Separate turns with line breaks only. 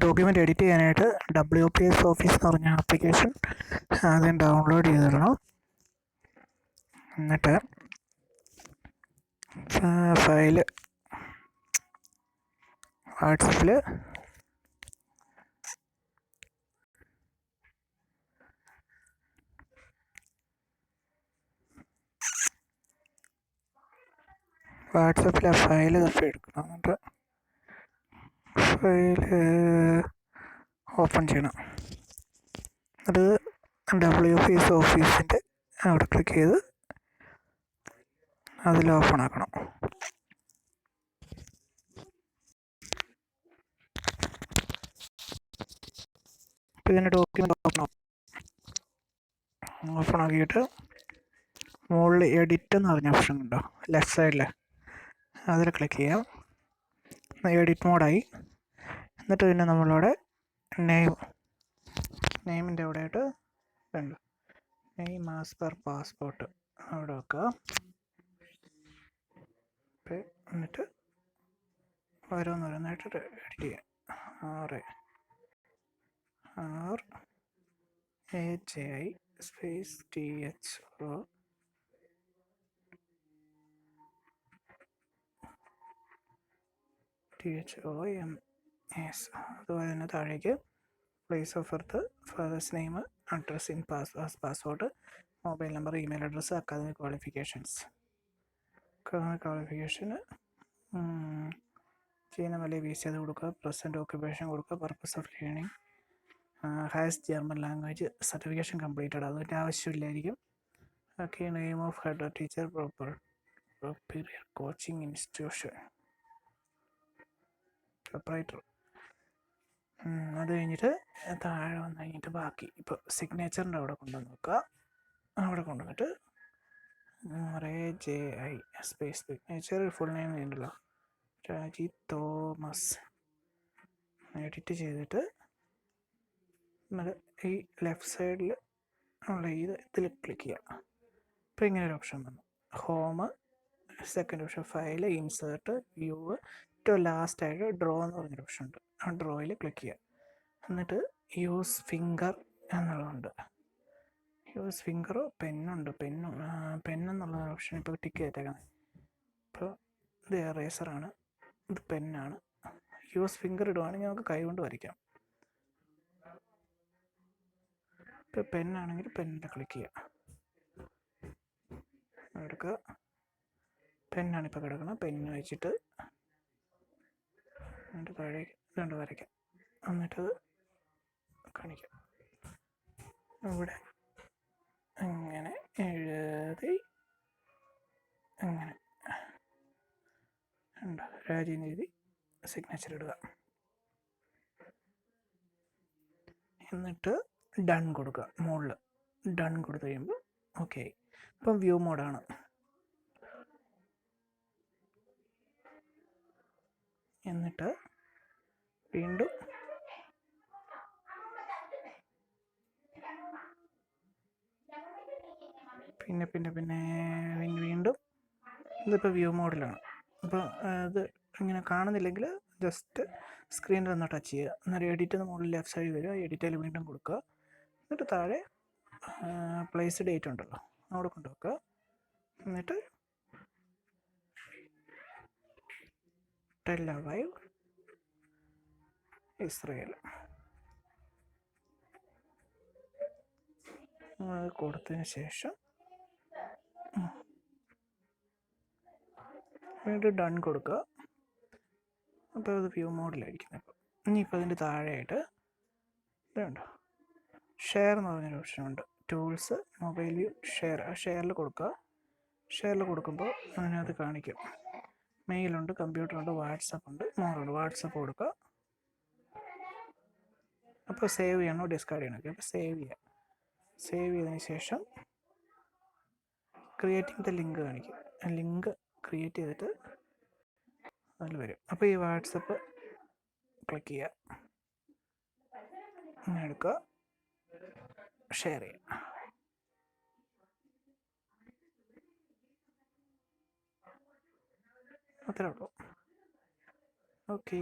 Document edit ചെയ്യാനായിട്ട് WPS office എന്ന് പറഞ്ഞ ആപ്ലിക്കേഷൻ ആദ്യം ഡൗൺലോഡ് ചെയ്തിടണം. എന്നിട്ട് ഫയല് വാട്സപ്പിൽ ആ ഫയല് തപ്പി എടുക്കണം. എന്നിട്ട് ഫയല് ഓപ്പൺ ചെയ്യണം. അത് WPS ഓഫീസിൻ്റെ അവിടെ ക്ലിക്ക് ചെയ്ത് അതിൽ ഓപ്പൺ ആക്കണം. അപ്പോൾ ഇതിൻ്റെ ഡോക്യുമെൻ്റ് ഓപ്പൺ ആക്കിയിട്ട് മുകളിൽ എഡിറ്റ് എന്ന് പറഞ്ഞ ഓപ്ഷൻ ഉണ്ടോ ലെഫ്റ്റ് സൈഡിൽ, അതിൽ ക്ലിക്ക് ചെയ്യാം. എഡിറ്റ് മോഡായി. എന്നിട്ട് പിന്നെ നമ്മളിവിടെ നെയിമിൻ്റെ അവിടെയായിട്ട് ഉണ്ട് നെയിം ആസ് പെർ പാസ്പോർട്ട് അവിടെ വെക്കുക. എന്നിട്ട് ഓരോന്നോരോന്നായിട്ട് എഡിറ്റ് ചെയ്യാം. RAJI space THOMS. അതുപോലെ തന്നെ താഴേക്ക് place of birth, father's name, address in passport, mobile number, email address, academic ക്വാളിഫിക്കേഷന് ചെയ്യുന്ന വലിയ വീസ് ചെയ്ത് കൊടുക്കുക. പ്രസൻറ്റ് ഓക്യുപ്പേഷൻ കൊടുക്കുക. Purpose of learning has German language. Certification completed, അതിൻ്റെ ആവശ്യമില്ലായിരിക്കും. Okay. Name of head teacher, proprietary coaching institution, proprietor. അത് കഴിഞ്ഞിട്ട് താഴെ വന്നു കഴിഞ്ഞിട്ട് ബാക്കി ഇപ്പോൾ സിഗ്നേച്ചറിൻ്റെ അവിടെ കൊണ്ടുവന്ന് വെക്കുക. അവിടെ കൊണ്ടുവന്നിട്ട് RAJI space signature, full name ഉണ്ടല്ലോ രാജി തോമസ്, എഡിറ്റ് ചെയ്തിട്ട് നമ്മൾ ഈ ലെഫ്റ്റ് സൈഡിൽ ഉള്ള ഇതിൽ ക്ലിക്ക് ചെയ്യുക. അപ്പോൾ ഇങ്ങനെ ഒരു ഓപ്ഷൻ വന്നു. Home, second option file, insert, view, ഏറ്റവും ലാസ്റ്റായിട്ട് ഡ്രോ എന്ന് പറഞ്ഞൊരു ഓപ്ഷൻ ഉണ്ട്. ആ ഡ്രോയിൽ ക്ലിക്ക് ചെയ്യുക. എന്നിട്ട് യൂസ് ഫിംഗർ എന്നുള്ളതുണ്ട്. യൂസ് ഫിംഗറോ പെന്നുണ്ട്, പെന്നെന്നുള്ള ഓപ്ഷൻ ഇപ്പോൾ ടിക്ക് ചെയ്തേക്കുന്നത്. ഇപ്പോൾ ഇത് എറേസറാണ്, ഇത് പെന്നാണ്. യൂസ് ഫിംഗർ ഇടുവാണെങ്കിൽ നമുക്ക് കൈ കൊണ്ട് വരയ്ക്കാം. ഇപ്പോൾ പെന്നാണെങ്കിൽ പെന്നിൽ ക്ലിക്ക് ചെയ്യാം. എടുക്കുക. പെന്നാണ് ഇപ്പോൾ കിടക്കുന്നത്. പെന്ന് വെച്ചിട്ട് എന്നിട്ട് താഴേക്ക് രണ്ട് വരയ്ക്കാം. എന്നിട്ടത് കാണിക്കാം. ഇവിടെ അങ്ങനെ എഴുതി അങ്ങനെ ഉണ്ടോ രാജീന്ന് എഴുതി സിഗ്നേച്ചർ ഇടുക. എന്നിട്ട് ഡൺ കൊടുക്കുക. മുകളിൽ ഡൺ കൊടുത്തു കഴിയുമ്പോൾ ഓക്കെ. ഇപ്പം വ്യൂ മോഡാണ്. എന്നിട്ട് വീണ്ടും വീണ്ടും ഇതിപ്പോൾ വ്യൂ മോഡിലാണ്. അപ്പോൾ ഇത് ഇങ്ങനെ കാണുന്നില്ലെങ്കിൽ ജസ്റ്റ് സ്ക്രീനിൽ ഒന്ന് ടച്ച് ചെയ്യുക. അന്നേരം എഡിറ്റ് മുകളിൽ ലെഫ്റ്റ് സൈഡിൽ വരിക. എഡിറ്റിൽ വീണ്ടും കൊടുക്കുക. എന്നിട്ട് താഴെ പ്ലേസ് ഡേറ്റ് ഉണ്ടല്ലോ അവിടെ കൊണ്ടുവെക്കുക. എന്നിട്ട് ടെൽ അവൈവ് ഇസ്രയേൽ കൊടുത്തതിന് ശേഷം വീണ്ടും ഡൺ കൊടുക്കുക. അപ്പോൾ അത് വ്യൂ മോഡിലായിരിക്കുന്നത്. ഇപ്പോൾ ഇനിയിപ്പോൾ അതിൻ്റെ താഴെയായിട്ട് ഇതുണ്ടോ ഷെയർ എന്ന് പറഞ്ഞൊരു ഓപ്ഷനുണ്ട്. Tools, mobile view, share. ആ ഷെയറിൽ കൊടുക്കുക. ഷെയറിൽ കൊടുക്കുമ്പോൾ അതിനകത്ത് കാണിക്കും മെയിലുണ്ട്, കമ്പ്യൂട്ടറുണ്ട്, വാട്സപ്പ് ഉണ്ട്, മോറുണ്ട്. വാട്സപ്പ് കൊടുക്കുക. അപ്പോൾ സേവ് ചെയ്യണോ ഡിസ്കാർഡ് ചെയ്യണോ? അപ്പോൾ സേവ് ചെയ്യാം. സേവ് ചെയ്തതിന് ശേഷം ക്രിയേറ്റിംഗ് ദ ലിങ്ക് കാണിക്കും. ആ ലിങ്ക് ക്രിയേറ്റ് ചെയ്തിട്ട് അതിൽ വരും. അപ്പോൾ ഈ വാട്സപ്പ് ക്ലിക്ക് ചെയ്യുക. ഇങ്ങനെ എടുക്കുക, ഷെയർ ചെയ്യുക. അത്രേ ഉള്ളൂ. ഓക്കേ.